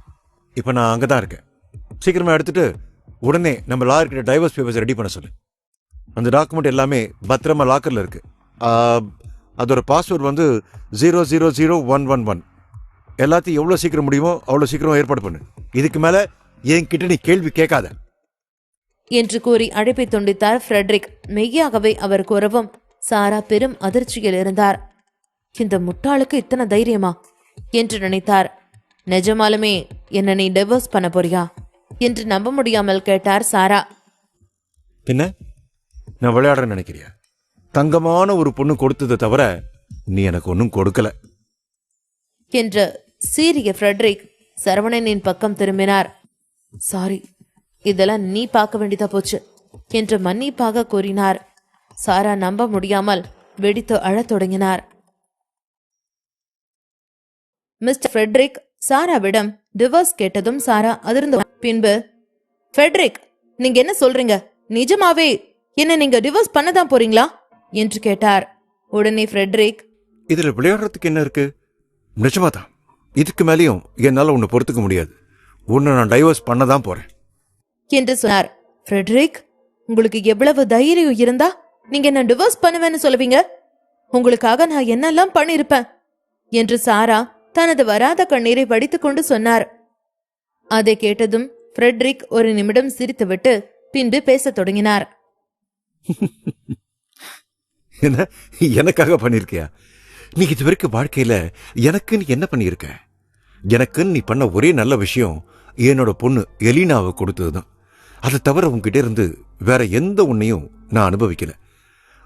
இப்போ நான் அங்கே தான் இருக்கேன். சீக்கிரமாக எடுத்துட்டு உடனே நம்ம லாயர்கிட்ட டைவர்ஸ் பேப்பர்ஸ் ரெடி பண்ண சொல்லு. அந்த டாக்குமெண்ட் எல்லாமே பத்திரமா லாக்கரில் இருக்கு. அதோட பாஸ்வேர்டு வந்து 000111. எல்லாத்தையும் எவ்வளோ சீக்கிரம் முடியுமோ அவ்வளோ சீக்கிரம் ஏற்பாடு பண்ணு. இதுக்கு மேலே என்கிட்ட நீ கேள்வி கேட்காத என்று கூறி அழைப்பை துண்டித்தார் ஃப்ரெட்ரிக். மெய்யாகவே அவர் கூறவும் சாரா பெரும் அதிர்ச்சியில் இருந்தார். இந்த முட்டாளுக்கு இத்தனை தைரியமா என்று நினைத்தார். நிஜமாலுமே என்ன நீ டிவோர்ஸ் பண்ண போறியா என்று நம்ப முடியாமல் கேட்டார் சாரா. பின்ன நான் விளையாடுறேன்னு நினைக்கிறியா? தங்கமான ஒரு பொண்ணு கொடுத்ததை தவிர நீ எனக்கு ஒன்றும் கொடுக்கல என்று சீரிய ஃப்ரெட்ரிக் சரவணனின் பக்கம் திரும்பினார். சாரி, இதெல்லாம் நீ பார்க்க வேண்டியதா போச்சு என்று மன்னிப்பாக கூறினார். சாரா நம்ப முடியாமல் வெடித்து அழத் தொடங்கினார். மிஸ்டர் ஃப்ரெட்ரிக் சாராவிடம் டிவோர்ஸ் கேட்டதும் சாரா அதிர்ந்து பின்பு, ஃப்ரெட்ரிக், நீங்க என்ன சொல்றீங்க? நிஜமாவே என்ன நீங்க டிவோர்ஸ் பண்ணதான் போறீங்களா என்று கேட்டார். உடனே ஃப்ரெட்ரிக், இதுல விளையாடுறதுக்கு என்ன இருக்கு? நிஜமா தான். இதுக்கு மேலேயும் என்னால உன்னை பொறுத்துக்க முடியாது. உன்னை நான் டைவர்ஸ் பண்ணதான் போறேன் என்று சொன்னார். ஃப்ரெட்ரிக், உங்களுக்கு எவ்வளவு தைரியம் இருந்தா நீங்க என்ன டிவோர்ஸ் பண்ணுவேன்னு சொல்லுவீங்க? உங்களுக்காக நான் என்னெல்லாம் பண்ணிருப்பேன் என்று சாரா தனது வராத கண்ணீரை வடித்துக் கொண்டு சொன்னார். அதை கேட்டதும் ஃப்ரெட்ரிக் ஒரு நிமிடம் சிரித்துவிட்டு பின்பு பேசத் தொடங்கினார். என்ன எனக்காக பண்ணிருக்கியா? நீ இது வரைக்கும் வாழ்க்கையில எனக்குன்னு என்ன பண்ணியிருக்க? எனக்குன்னு நீ பண்ண ஒரே நல்ல விஷயம் என்னோட பொண்ணு எலினாவை கொடுத்ததுதான். அதை தவிர உன்கிட்ட இருந்து வேற எந்த உன்னையும் நான் அனுபவிக்கல.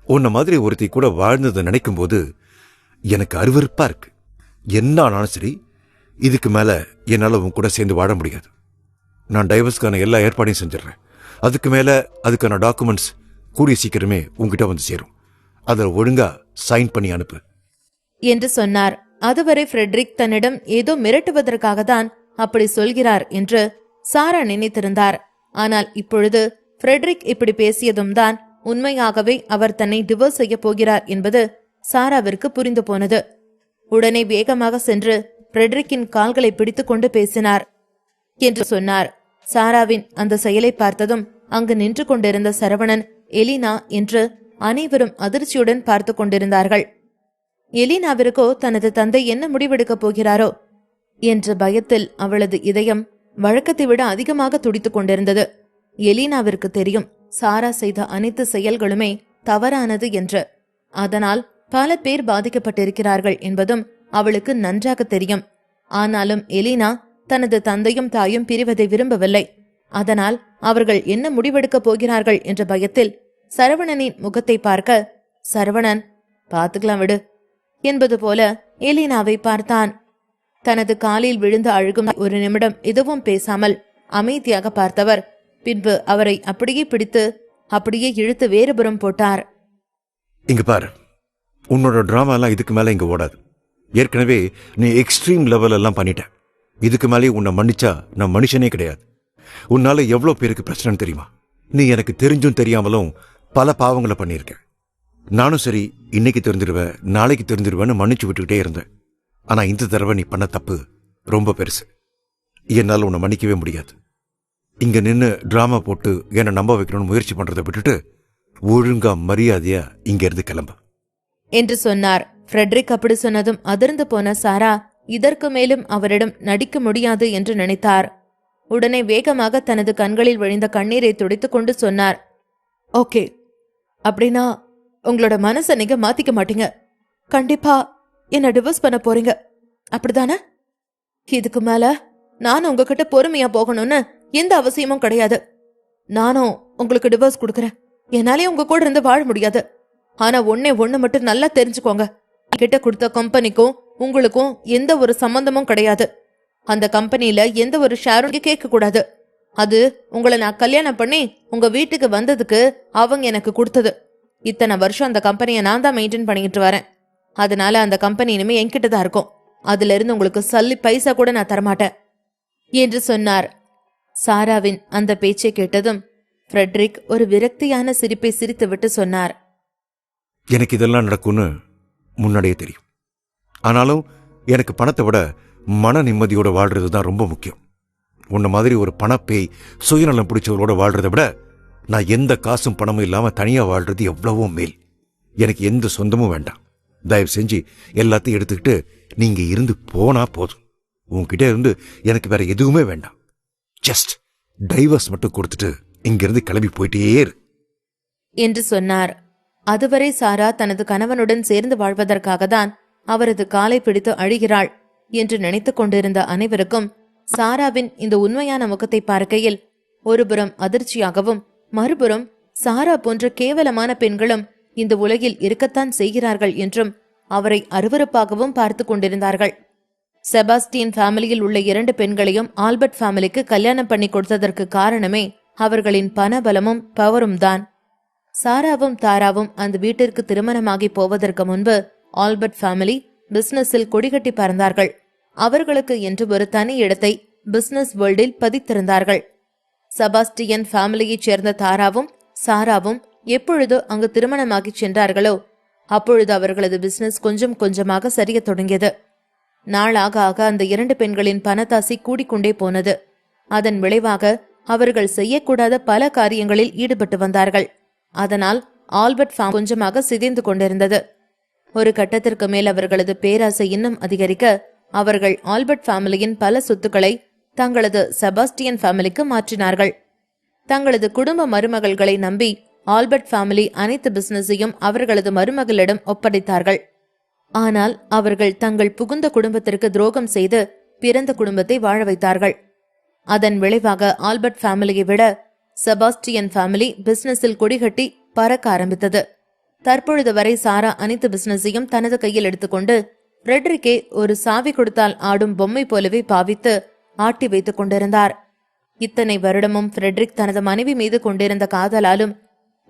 உன்ன மாதிரி ஒருத்தி கூட வாழ்ந்ததை நினைக்கும் போது எனக்கு அருவருப்பா இருக்கு. என்ன ஆனாலும் சரி, இதுக்கு மேல என்னால உன் கூட சேர்ந்து வாழ முடியாது. நான் டைவர்ஸ்க்கான எல்லா ஏற்பாடையும் செஞ்சிடறேன். அதுக்கு மேல அதுக்கான டாக்குமெண்ட்ஸ் கூடிய சீக்கிரமே உங்ககிட்ட வந்து சேரும். அதில் ஒழுங்கா சைன் பண்ணி அனுப்பு என்று சொன்னார். அதுவரை ஃப்ரெட்ரிக் தன்னிடம் ஏதோ மிரட்டுவதற்காக தான் அப்படி சொல்கிறார் என்று சாரா நினைத்திருந்தார். ஆனால் இப்பொழுது ஃப்ரெட்ரிக் இப்படி பேசியதும் தான் உண்மையாகவே அவர் தன்னை டிவோர்ஸ் செய்ய போகிறார் என்பது சாராவிற்கு புரிந்து போனது. உடனே வேகமாக சென்று ஃப்ரெட்ரிக்கின் கால்களை பிடித்துக் கொண்டு பேசினார் என்று சொன்னார். சாராவின் அந்த செயலை பார்த்ததும் அங்கு நின்று கொண்டிருந்த சரவணன், எலினா என்று அனைவரும் அதிர்ச்சியுடன் பார்த்து கொண்டிருந்தார்கள். எலினாவிற்கோ தனது தந்தை என்ன முடிவெடுக்கப் போகிறாரோ என்ற பயத்தில் அவளது இதயம் வழக்கத்தை விட அதிகமாக துடித்துக் கொண்டிருந்தது. எலினாவிற்கு தெரியும் சாரா செய்த அனைத்து செயல்களுமே தவறானது என்று. அதனால் பல பேர் பாதிக்கப்பட்டிருக்கிறார்கள் என்பதும் அவளுக்கு நன்றாக தெரியும். ஆனாலும் எலினா தனது தந்தையும் தாயும் பிரிவதை விரும்பவில்லை. அதனால் அவர்கள் என்ன முடிவெடுக்கப் போகிறார்கள் என்ற பயத்தில் சரவணனின் முகத்தை பார்க்க, சரவணன், பார்த்துக்கலாம் விடு என்பது போல எலினாவை பார்த்தான். தனது காலில் விழுந்து அழுகும் ஒரு நிமிடம் எதுவும் பேசாமல் அமைதியாக பார்த்தவர் பின்பு அவரை அப்படியே பிடித்து அப்படியே இழுத்து வேறுபுறம் போட்டார். இங்க பாரு, உன்னோட டிராமா எல்லாம் இதுக்கு மேல இங்க ஓடாது. ஏற்கனவே நீ எக்ஸ்ட்ரீம் லெவல் எல்லாம் பண்ணிட்ட. இதுக்கு மேலே உன்னை மன்னிச்சா நான் மனுஷனே கிடையாது. உன்னால எவ்வளவு பேருக்கு பிரச்சனை தெரியுமா? நீ எனக்கு தெரிஞ்சும் தெரியாமலும் பல பாவங்களை பண்ணியிருக்க. நானும் சரி, இன்னைக்கு தெரிஞ்சிருவேன் நாளைக்கு தெரிஞ்சிருவேன்னு மன்னிச்சு விட்டுக்கிட்டே இருந்தேன். ஆனா இந்த தடவை நீ பண்ண தப்பு ரொம்ப பெருசு. என்னால் உன்னை மன்னிக்கவே முடியாது. இங்க நின்று டிராமா போட்டு என்னை நம்ப வைக்கணும்னு முயற்சி பண்றதை விட்டுட்டு ஒழுங்கா மரியாதையா இங்க இருந்து கிளம்பு என்று சொன்னார். ஃப்ரெட்ரிக் அப்படி சொன்னதும் அதிர்ந்து போன சாரா இதற்கு மேலும் அவரிடம் நடிக்க முடியாது என்று நினைத்தார். உடனே வேகமாக தனது கண்களில் விழுந்த கண்ணீரை துடைத்துக் கொண்டு சொன்னார், ஓகே, அப்படின்னா உங்களோட மனசை நீங்க மாத்திக்க மாட்டீங்க. கண்டிப்பா என்ன டிவோர்ஸ் பண்ண போறீங்க, அப்படிதானே? இதுக்கு மேல நானும் உங்ககிட்ட பொறுமையா போகணும்னு எந்த அவசியமும் கிடையாது. நானும் உங்களுக்கு டிவோர்ஸ் கொடுக்கறேன். என்னாலே உங்க கூட இருந்து வாழ முடியாது. ஆனா ஒண்ணு மட்டும் நல்லா தெரிஞ்சுக்கோங்க, கிட்ட கொடுத்த கம்பெனிக்கும் உங்களுக்கும் எந்த ஒரு சம்பந்தமும் கிடையாது. அந்த கம்பெனில எந்த ஒரு ஷேரும் கேட்க கூடாது. அது உங்களை நான் கல்யாணம் பண்ணி உங்க வீட்டுக்கு வந்ததுக்கு அவங்க எனக்கு கொடுத்தது. இத்தனை வருஷம் அந்த கம்பெனியை நான் தான் மெயின்டைன் பண்ணிட்டு வரேன். அதனால அந்த கம்பெனி இனிமே என்கிட்ட தான் இருக்கும். அதுல இருந்து உங்களுக்கு சல்லி பைசா கூட நான் தரமாட்டேன் என்று சொன்னார். சாராவின் அந்த பேச்சை கேட்டதும் ஃப்ரெட்ரிக் ஒரு விரக்தியான சிரிப்பை சிரித்துவிட்டு சொன்னார், எனக்கு இதெல்லாம் நடக்கும்னு முன்னாடியே தெரியும். ஆனாலும் எனக்கு பணத்தை விட மன நிம்மதியோட வாழ்றது தான் ரொம்ப முக்கியம். உன்ன மாதிரி ஒரு பணப்பேய் சுயநலம் பிடிச்சவரோட வாழ்றதை விட நான் எந்த காசும் பணமும் இல்லாம தனியா வாழ்றது எவ்வளவோ மேல். எனக்கு எந்த சொந்தமும் வேண்டாம். தயவு செஞ்சு எல்லாத்தையும் எடுத்துக்கிட்டு நீங்க இருந்து போனா போதும். உன்கிட்ட இருந்து எனக்கு வேற எதுவுமே வேண்டாம். ஜஸ்ட் டைவர்ஸ் மட்டும் கொடுத்துட்டு இங்கிருந்து கிளம்பி போயிட்டே இரு என்று சொன்னார். அதுவரை சாரா தனது கணவனுடன் சேர்ந்து வாழ்வதற்காக தான் அவரது காலை பிடித்து அழுகிறாள் என்று நினைத்துக் கொண்டிருந்த அனைவருக்கும் சாராவின் இந்த உண்மையான முகத்தை பார்க்கையில் ஒருபுறம் அதிர்ச்சியாகவும் மறுபுறம் சாரா போன்ற கேவலமான பெண்களும் இந்த உலகில் இருக்கத்தான் செய்கிறார்கள் என்றும் அவரை அருவருப்பாகவும் பார்த்து கொண்டிருந்தார்கள். செபாஸ்டியன் ஃபேமிலியில் உள்ள 2 பெண்களையும் ஆல்பர்ட் ஃபேமிலிக்கு கல்யாணம் பண்ணி கொடுத்ததற்கு காரணமே அவர்களின் பணபலமும் பவரும் தான். சாராவும் தாராவும் அந்த வீட்டிற்கு திருமணமாகி போவதற்கு முன்பு ஆல்பர்ட் ஃபேமிலி பிசினஸில் கொடிகட்டி பறந்தார்கள். அவர்களுக்கு என்று ஒரு தனி இடத்தை பிசினஸ் வேர்ல்டில் பதித்திருந்தார்கள். செபாஸ்டியன் ஃபேமிலியைச் சேர்ந்த தாராவும் சாராவும் எப்பொழுது அங்கு திருமணமாகி சென்றார்களோ அப்பொழுது அவர்களது பிசினஸ் கொஞ்சம் கொஞ்சமாக சரிய தொடங்கியது. நாளாக ஆக அந்த 2 பெண்களின் பணத்தாசி கூடிக்கொண்டே போனது. அதன் விளைவாக அவர்கள் செய்யக்கூடாத பல காரியங்களில் ஈடுபட்டு வந்தார்கள். அதனால் ஆல்பர்ட் ஃபார்ம் கொஞ்சமாக சிதைந்து கொண்டிருந்தது. ஒரு கட்டத்திற்கு மேல் அவர்களது பேராசை இன்னும் அதிகரிக்க அவர்கள் ஆல்பர்ட் ஃபேமிலியின் பல சொத்துக்களை தங்களது செபாஸ்டியன் ஃபேமிலிக்கு மாற்றினார்கள். தங்களது குடும்ப மருமகள்களை நம்பி ஆல்பர்ட் ஃபேமிலி அனைத்து பிசினஸையும் அவர்களது மருமகளிடம் ஒப்படைத்தார்கள். ஆனால் அவர்கள் தங்கள் புகுந்த குடும்பத்திற்கு துரோகம் செய்து பிறந்த குடும்பத்தை வாழ வைத்தார்கள். அதன் விளைவாக ஆல்பர்ட் ஃபேமிலியை விட செபாஸ்டியன் ஃபேமிலி பிசினஸில் கொடிகட்டி பறக்க ஆரம்பித்தது. தற்பொழுது வரை சாரா அனைத்து பிசினஸையும் தனது கையில் எடுத்துக்கொண்டு ஃப்ரெட்ரிக்கை ஒரு சாவி கொடுத்தால் ஆடும் பொம்மை போலவே பாவித்து ஆட்டி வைத்துக் கொண்டிருந்தார். இத்தனை வருடமும் ஃப்ரெட்ரிக் தனது மனைவி மீது கொண்டிருந்த காதலாலும்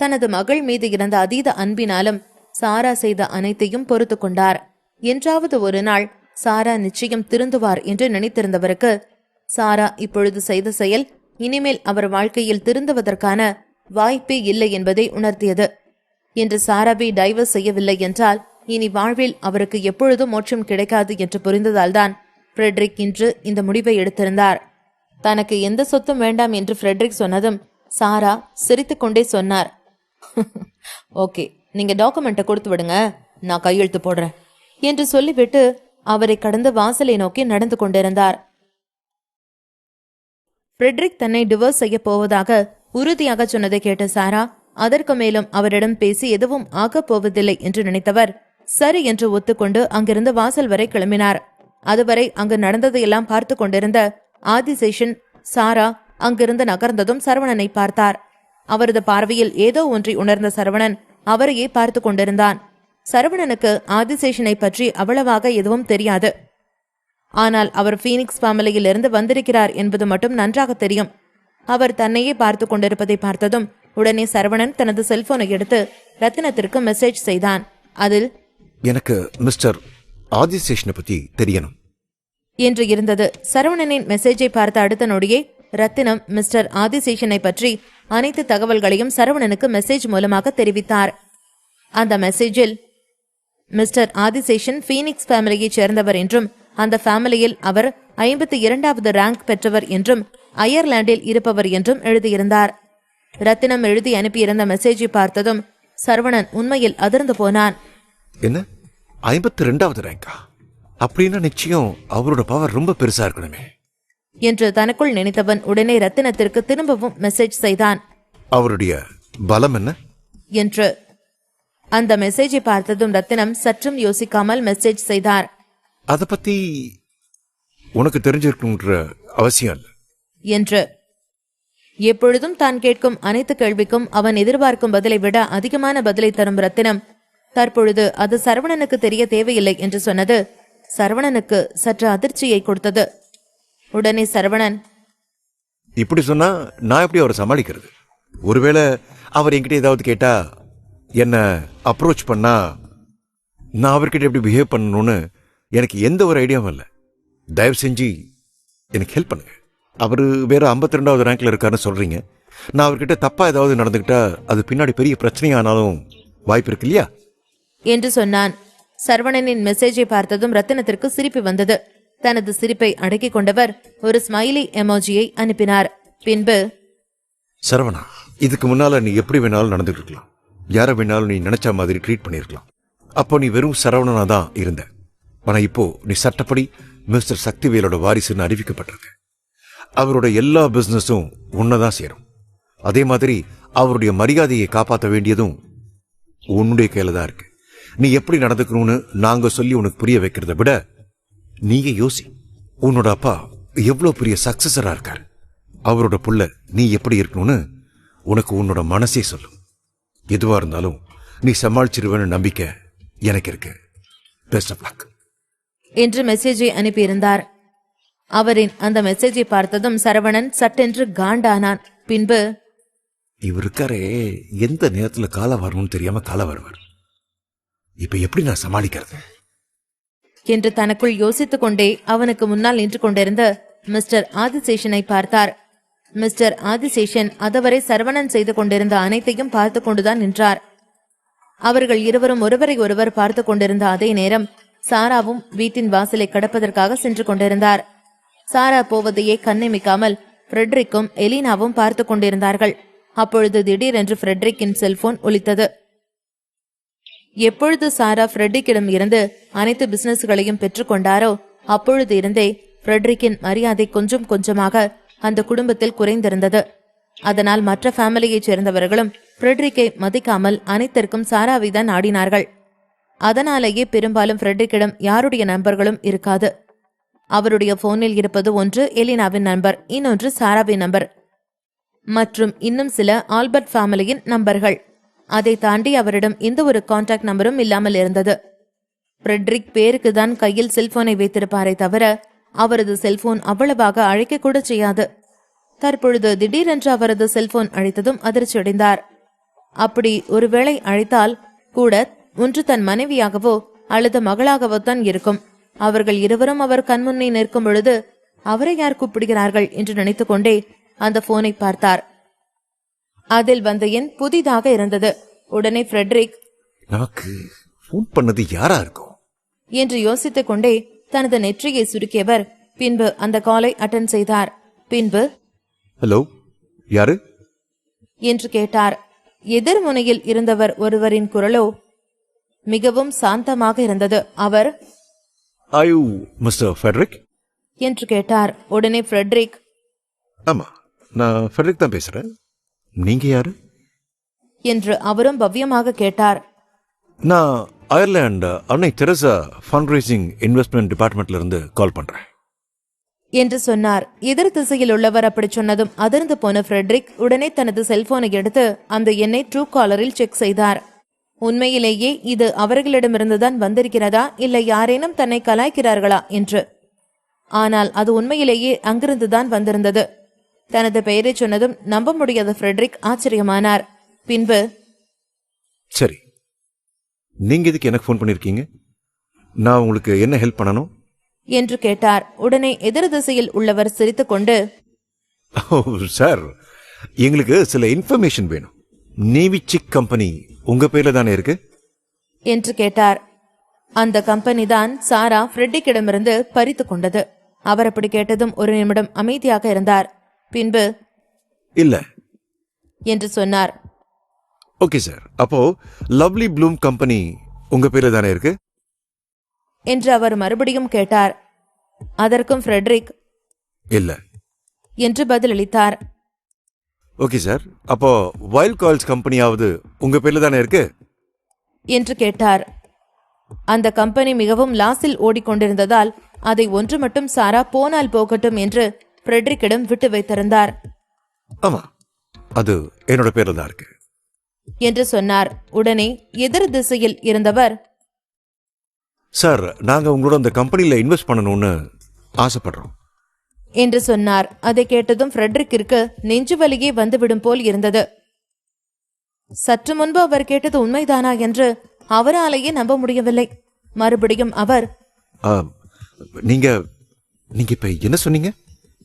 தனது மகள் மீது இருந்த அதீத அன்பினாலும் சாரா செய்த அனைத்தையும் பொறுத்து கொண்டார். என்றாவது ஒரு நாள் சாரா நிச்சயம் திருந்துவார் என்று நினைத்திருந்தவருக்கு சாரா இப்பொழுது செய்த செயல் இனிமேல் அவர் வாழ்க்கையில் திருந்துவதற்கான வாய்ப்பே இல்லை என்பதை உணர்த்தியது. என்று சாராவை டைவர்ஸ் செய்யவில்லை என்றால் இனி வாழ்வில் அவருக்கு எப்பொழுதும் மோட்சம் கிடைக்காது என்று புரிந்ததால்தான் ஃப்ரெட்ரிக் இன்று இந்த முடிவை எடுத்திருந்தார். தனக்கு எந்த சொத்தும் வேண்டாம் என்று ஃப்ரெட்ரிக் சொன்னதும் சாரா சிரித்துக்கொண்டே சொன்னார், ஓகே, நீங்க டாக்குமெண்ட்டை கொடுத்து விடுங்க, நான் கையெழுத்து போடுறேன் என்று சொல்லிவிட்டு அவரை கடந்து வாசலை நோக்கி நடந்து கொண்டிருந்தார். ஃப்ரெட்ரிக் தன்னை டிவோர்ஸ் செய்ய போவதாக உறுதியாக சொன்னதை கேட்ட சாரா அதற்கு மேலும் அவரிடம் பேசி எதுவும் ஆகப் போவதில்லை என்று நினைத்தவர் சரி என்று ஒத்துக்கொண்டு அங்கிருந்து வாசல் வரை கிளம்பினார். அதுவரை அங்கு நடந்ததையெல்லாம் பார்த்து கொண்டிருந்த ஆதிசேஷன் சாரா அங்கிருந்து நகர்ந்ததும் சரவணனை பார்த்தார். அவரது பார்வையில் ஏதோ ஒன்றை உணர்ந்த சரவணன் அவரையே பார்த்து கொண்டிருந்தான். சரவணனுக்கு ஆதிசேஷனை பற்றி அவ்வளவாக எதுவும் தெரியாது. ஆனால் அவர் ஃபீனிக்ஸ் ஃபேமிலியில் இருந்து வந்திருக்கிறார் என்பது மட்டும் நன்றாக தெரியும். அவர் தன்னையே பார்த்து கொண்டிருப்பதை பார்த்ததும் உடனே சரவணன் தனது செல்போனை எடுத்து ரத்தினத்திற்கு மெசேஜ் செய்தான். அதில் எனக்கு மிஸ்டர் ஆதிசேஷனை பத்தி தெரியணும் என்று இருந்தது. சரவணனின் மெசேஜை பார்த்த அடுத்த நொடியே ரத்தினம் மிஸ்டர் ஆதிசேஷனை பற்றி அனைத்து தகவல்களையும் சரவணனுக்கு மெசேஜ் மூலமாக தெரிவித்தார். அந்த மெசேஜில் மிஸ்டர் ஆதிசேஷன் ஃபீனிக்ஸ் ஃபேமிலியைச் சேர்ந்தவர் என்றும் அந்த ஃபேமிலியில் அவர் 52வது ரேங்க் பெற்றவர் என்றும் அயர்லாந்தில் இருப்பவர் என்றும் எழுதியிருந்தார். ரத்தினம் எழுதி அனுப்பியிருந்த மெசேஜை பார்த்ததும் சரவணன் உண்மையில் அதிர்ந்து போனான். என்ன, 52வது ரேங்கா? அப்படின்னா நிச்சயம் அவரோட பவர் ரொம்ப பெருசா இருக்கணுமே. என்று தனக்குள் நினைத்தவன் உடனே ரத்தினத்திற்கு திரும்பவும் மெசேஜ் செய்தான். அவருடைய பலம் என்ன என்று. அந்த மெசேஜை பார்த்ததும் ரத்தினம் சற்றும் யோசிக்காமல் மெசேஜ் செய்தார். அத பத்தி உனக்கு தெரிஞ்சிருக்குன்ற அவசியம் இல்ல என்று. எப்பொழுதும் தான் கேட்கும் அனைத்து கேள்விக்கும் அவன் எதிர்பார்க்கும் பதிலை விட அதிகமான பதிலை தரும் ரத்தினம் தற்பொழுது அது சரவணனுக்கு தெரிய தேவையில்லை என்று சொன்னது சரவணனுக்கு சற்று அதிர்ச்சியை கொடுத்தது. உடனே சரவணன், இப்படி சொன்னா நான் எப்படி அவரை சமாளிக்கிறது? ஒருவேளை அவர் என்கிட்ட ஏதாவது கேட்டா, என்ன அப்ரோச் பண்ணா நான் அவர்கிட்ட எப்படி பிஹேவ் பண்ணணும்னு எனக்கு எந்த ஒரு ஐடியாவும் இல்லை. தயவு செஞ்சு எனக்கு ஹெல்ப் பண்ணுங்க. அவர் வேற 52வது ரேங்க்ல இருக்காருன்னு சொல்றீங்க. நான் அவர்கிட்ட தப்பா ஏதாவது நடந்துக்கிட்டா அது பின்னாடி பெரிய பிரச்சனையானாலும் வாய்ப்பு இருக்கு இல்லையா என்று சொன்னான். சரவணனின் மெசேஜை பார்த்ததும் ரத்தினத்திற்கு சிரிப்பு வந்தது. தனது சிரிப்பை அடக்கிக் கொண்டவர் ஒரு ஸ்மைலி எமோஜியை அனுப்பினார். பின்பு, சரவணா, இதுக்கு முன்னால நீ எப்படி வேணாலும் நடந்துட்டு இருக்கலாம். யாரை வேணாலும் நீ நினைச்ச மாதிரி ட்ரீட் பண்ணிருக்கலாம். அப்போ நீ வெறும் சரவணனா தான் இருந்த. ஆனா இப்போ நீ சட்டப்படி மிஸ்டர் சக்திவேலோட வாரிசுன்னு அறிவிக்கப்பட்டிருக்க. அவரோட எல்லா பிசினஸும் உன்னதான் சேரும். அதே மாதிரி அவருடைய மரியாதையை காப்பாற்ற வேண்டியதும் உன்னுடைய கையில தான் இருக்கு. நீ எப்படி நடந்துக்கணும்னு நாங்க சொல்லி உனக்கு புரிய வைக்கிறத விட நீங்க யோசி. உன்னோட அப்பா எவ்வளவு பெரிய சக்சஸரா இருக்காரு. அவரோட புள்ள நீ எப்படி இருக்கணும்னு உனக்கு உன்னோட மனசே சொல்லும். எதுவா இருந்தாலும் நீ சமாளிச்சிருவேன்னு நம்பிக்கை எனக்கு இருக்கு. பெஸ்ட் ஆஃப் லக் என்று மெசேஜை அனுப்பியிருந்தார். அவரின் அந்த மெசேஜை பார்த்ததும் சரவணன் சட்டென்று காண்டானான். பின்பு, இவர் இருக்காரே, எந்த நேரத்துல கால வரணும்னு தெரியாம கால வருவார். இப்ப எப்படி நான் சமாளிக்கிறது என்று தனக்குள் யோசித்துக் கொண்டே அவனுக்கு முன்னால் நின்று கொண்டிருந்த மிஸ்டர் ஆதிசேஷனை பார்த்தார். மிஸ்டர் ஆதிசேஷன் அதுவரை சரவணன் செய்து கொண்டிருந்த அனைத்தையும் பார்த்து கொண்டுதான் நின்றார். அவர்கள் இருவரும் ஒருவரை ஒருவர் பார்த்து கொண்டிருந்த அதே நேரம் சாராவும் வீட்டின் வாசலை கடப்பதற்காக சென்று கொண்டிருந்தார். சாரா போவதையே கண்ணிமிக்காமல் ஃப்ரெட்ரிக்கும் எலினாவும் பார்த்து கொண்டிருந்தார்கள். அப்பொழுது திடீரென்று ஃப்ரெட்ரிக்கின் செல்போன் ஒலித்தது. எப்பொழுது சாரா ஃப்ரெட்ரிக்கிடம் இருந்து அனைத்து பிசினஸ்களையும் பெற்றுக்கொண்டாரோ அப்பொழுது இருந்தே ஃப்ரெட்ரிக்கின் மரியாதை கொஞ்சம் கொஞ்சமாக அந்த குடும்பத்தில் குறைந்திருந்தது. அதனால் மற்ற ஃபேமிலியைச் சேர்ந்தவர்களும் ஃப்ரெட்ரிக்கை மதிக்காமல் அனைத்திற்கும் சாராவை தான் நாடினார்கள். அதனாலேயே பெரும்பாலும் ஃப்ரெட்ரிக்கிடம் யாருடைய நம்பர்களும் இருக்காது. அவருடைய போனில் இருப்பது ஒன்று எலினாவின் நம்பர், இன்னொன்று சாராவின் நம்பர் மற்றும் இன்னும் சில ஆல்பர்ட் ஃபேமிலியின் நம்பர்கள். அதை தாண்டி அவரிடம் எந்த ஒரு கான்டாக்ட் நம்பரும் இல்லாமல் இருந்தது. ஃப்ரெட்ரிக் பேருக்கு தான் கையில் செல்போனை வைத்திருப்பாரே தவிர அவரது செல்போன் அவ்வளவாக அழைக்க கூட செய்யாது. தற்பொழுது திடீரென்று அவரது செல்போன் அழைத்ததும் அதிர்ச்சியடைந்தார். அப்படி ஒருவேளை அழைத்தால் கூட ஒன்று தன் மனைவியாகவோ அல்லது மகளாகவோ தான் இருக்கும். அவர்கள் இருவரும் அவர் கண்முன்னே நிற்கும் பொழுது அவரை யார் கூப்பிடுகிறார்கள் என்று நினைத்து கொண்டே அந்த போனை பார்த்தார். அதில் வந்த எண் புதிதாக இருந்தது. உடனே ஃப்ரெட்ரிக், நமக்கு ஃபோன் பண்ணது யாரா இருக்கும் என்று யோசித்துக் கொண்டே தனது நெற்றியை சுருக்கியவர் பின்பு அந்த காலை அட்டன் செய்தார். பின்பு, ஹலோ, யாரு என்று கேட்டார். எதிர்முனையில் இருந்தவர் ஒருவரின் குரலோ மிகவும் சாந்தமாக இருந்தது. அவர், ஆர் யூ மிஸ்டர் ஃபெட்ரிக் என்று கேட்டார். உடனே ஃப்ரெட்ரிக், ஆமா, நான் ஃபெட்ரிக் தான் பேசுறேன். நீங்க யாரு என்று அவரும் பவ்யமாக கேட்டார். நான் அயர்லாந்து அன்னை தெரசா ஃபண்ட் ரைசிங் இன்வெஸ்ட்மெண்ட் டிபார்ட்மெண்ட்ல இருந்து கால் பண்றேன் என்று சொன்னார். எதிர் திசையில் உள்ளவர் அப்படி சொன்னதும் அதிர்ந்து போன ஃப்ரெட்ரிக் உடனே தனது செல்போனை எடுத்து அந்த எண்ணை ட்ரூ காலரில் செக் செய்தார். உண்மையிலேயே இது அவர்களிடமிருந்துதான் வந்திருக்கிறதா இல்லை யாரேனும் தன்னை கலாய்க்கிறார்களா என்று. ஆனால் அது உண்மையிலேயே அங்கிருந்துதான் வந்திருந்தது. தனது பெயரை சொன்னதும் நம்ப முடியாத ஃப்ரெட்ரிக் ஆச்சரியமானார். பின்பு, சரி, நீங்க எதுக்கு எனக்கு ஃபோன் பண்ணிருக்கீங்க? நான் உங்களுக்கு என்ன ஹெல்ப் பண்ணணும் என்று கேட்டார். உடனே எதிர் திசையில் உள்ளவர் சிரித்துக்கொண்டு, ஓ சார், எங்களுக்கு சில இன்ஃபர்மேஷன் வேணும். நேவி சிக் கம்பெனி உங்க பேர்ல தானே இருக்கு என்று கேட்டார். அந்த கம்பெனி தான் சாரா ஃப்ரெட்ரிக்கிடமிருந்து பறித்து கொண்டது. அவர் அப்படி கேட்டதும் ஒரு நிமிடம் அமைதியாக இருந்தார். பின்பு, இல்ல என்று சொன்னார். ஓகே சார், அப்போ லவ்லி ப்ளூம் கம்பெனி உங்க பேர்ல தானே இருக்கு என்று அவர் மறுபடியும் கேட்டார். அதற்கும் ஃப்ரெட்ரிக், இல்ல, என்று பதிலளித்தார். ஓகே சார், அப்போ வைல்ட் கால்ஸ் கம்பெனியாவது உங்க பேர்ல தானே இருக்கு? என்று கேட்டார். அந்த கம்பெனி மிகவும் லாஸில் ஓடிக்கொண்டிருந்ததால் அதை ஒன்று மட்டும் சாரா போனால் போகட்டும் என்று ஃப்ரெட்ரிக்கிடம் விட்டு வைத்திருந்தார். ஆமா, அது என்னோட பேர்ல தான் இருக்கு என்று சொன்னார். உடனே எதிர் திசையில் இருந்தவர், சார், நாங்க உங்களோட அந்த கம்பெனில இன்வெஸ்ட் பண்ணணும்னு ஆசைப்படுறோம் என்று சொன்னார். அதை கேட்டதும் ஃப்ரெட்ரிக்கிற்கு நெஞ்சு வலியே வந்துவிடும் போல் இருந்தது. சற்று முன்பு அவர் கேட்டது உண்மைதானா என்று அவராலேயே நம்ப முடியவில்லை. மறுபடியும் அவர், நீங்க நீங்க இப்ப என்ன சொன்னீங்க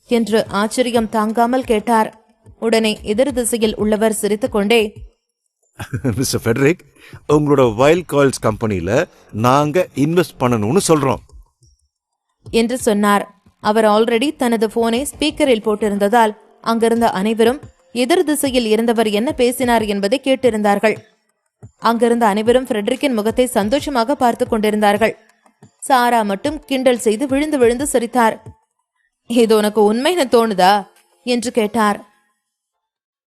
என்று ஆச்சரியம் தாங்காமல் கேட்டார். உடனே எதிர் திசையில் உள்ளவர் சிரித்துக்கொண்டே, மிஸ்டர் ஃபெடரிக், உங்களோட வைல்ட் கால்ஸ் கம்பெனில நாங்க இன்வெஸ்ட் பண்ணணும்னு சொல்றோம் என்று சொன்னார். அவர் ஆல்ரெடி தனது போனை ஸ்பீக்கரில் போட்டிருந்ததால் அங்கிருந்த அனைவரும் எதிர் திசையில் இருந்தவர் என்ன பேசினார் என்பதை கேட்டிருந்தார்கள். அங்கிருந்த அனைவரும் ஃப்ரெட்ரிக்கின் முகத்தை சந்தோஷமாக பார்த்து கொண்டிருந்தார்கள். சாரா மட்டும் கிண்டல் செய்து விழுந்து விழுந்து சிரித்தார். இது உனக்கு உண்மைன்னு தோணுதா என்று கேட்டார்.